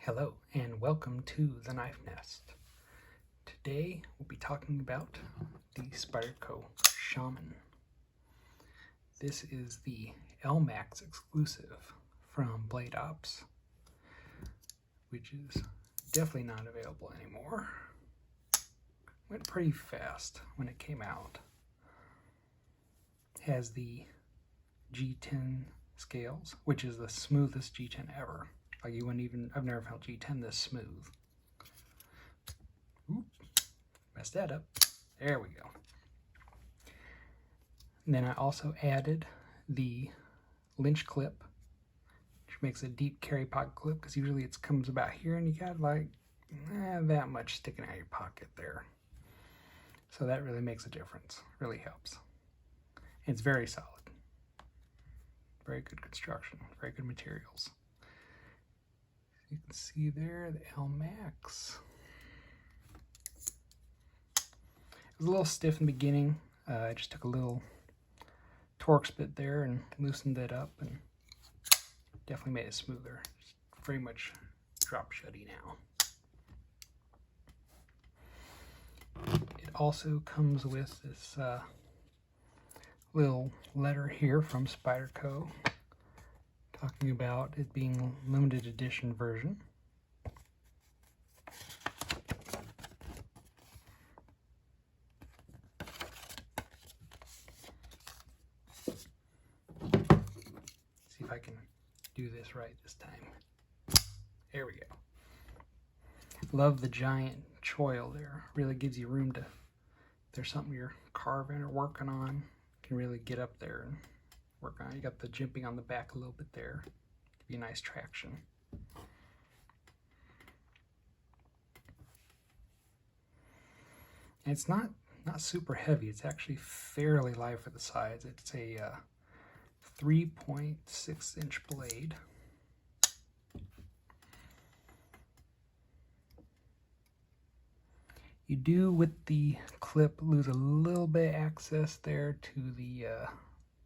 Hello and welcome to the Knife Nest. Today we'll be talking about the Spyderco Shaman. This is the Elmax exclusive from Blade Ops, which is definitely not available anymore. Went pretty fast when it came out. Has the G10 scales, which is the smoothest G10 ever. Like you wouldn't even, I've never found G10 this smooth. Oop, messed that up. There we go. And then I also added the lynch clip, which makes a deep carry pocket clip, because usually it comes about here and you got like that much sticking out of your pocket there. So that really makes a difference, really helps. And it's very solid. Very good construction, very good materials. You can see there the Elmax. It was a little stiff in the beginning. I just took a little Torx bit there and loosened it up and definitely made it smoother. It's very much drop shutty now. It also comes with this little letter here from Spyderco, talking about it being a limited edition version. See if I can do this right this time. There we go. Love the giant choil there. Really gives you room to, if there's something you're carving or working on, you can really get up there and work on it. You got the jimping on the back a little bit there. Give you nice traction. And it's not super heavy. It's actually fairly light for the size. It's a 3.6 inch blade. You do, with the clip, lose a little bit of access there to the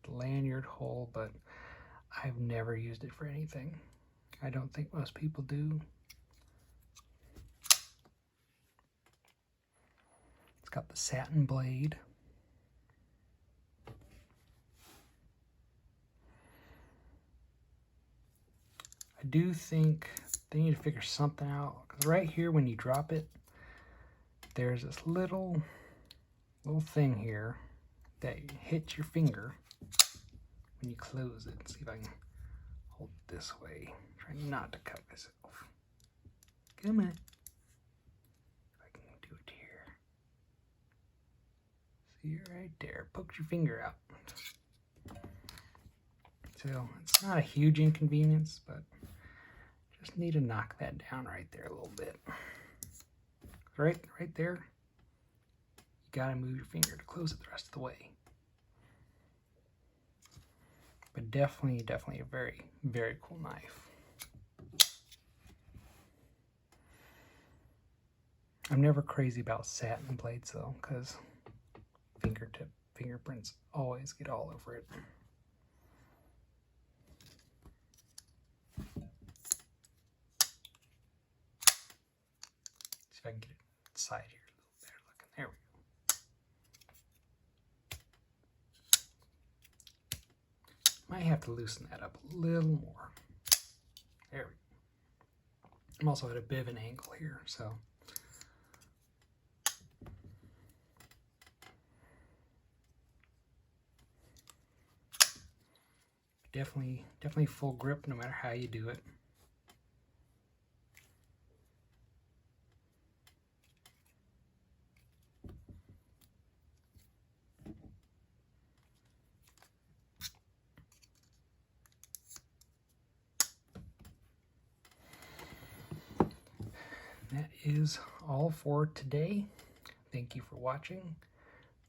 lanyard hole, but I've never used it for anything. I don't think most people do. It's got the satin blade. I do think they need to figure something out, because right here when you drop it, there's this little thing here that hits your finger when you close it. See if I can hold it this way. Try not to cut myself. Come on. If I can do it here. See it right there. Pokes your finger out. So it's not a huge inconvenience, but just need to knock that down right there a little bit. Right there. You gotta move your finger to close it the rest of the way. But definitely a very, very cool knife. I'm never crazy about satin blades though, because fingerprints always get all over it. See if I can get it inside here a little better looking. There we go. Might have to loosen that up a little more. There we go. I'm also at a bit of an angle here, so definitely full grip no matter how you do it. That is all for today. Thank you for watching.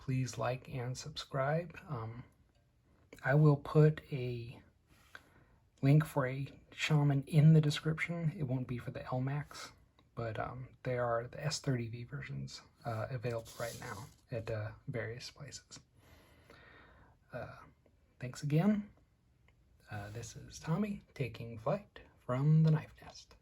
Please like and subscribe. I will put a link for a Shaman in the description. It won't be for the Elmax, but they are the S30V versions available right now at various places. Thanks again. This is Tommy taking flight from the Knife Nest.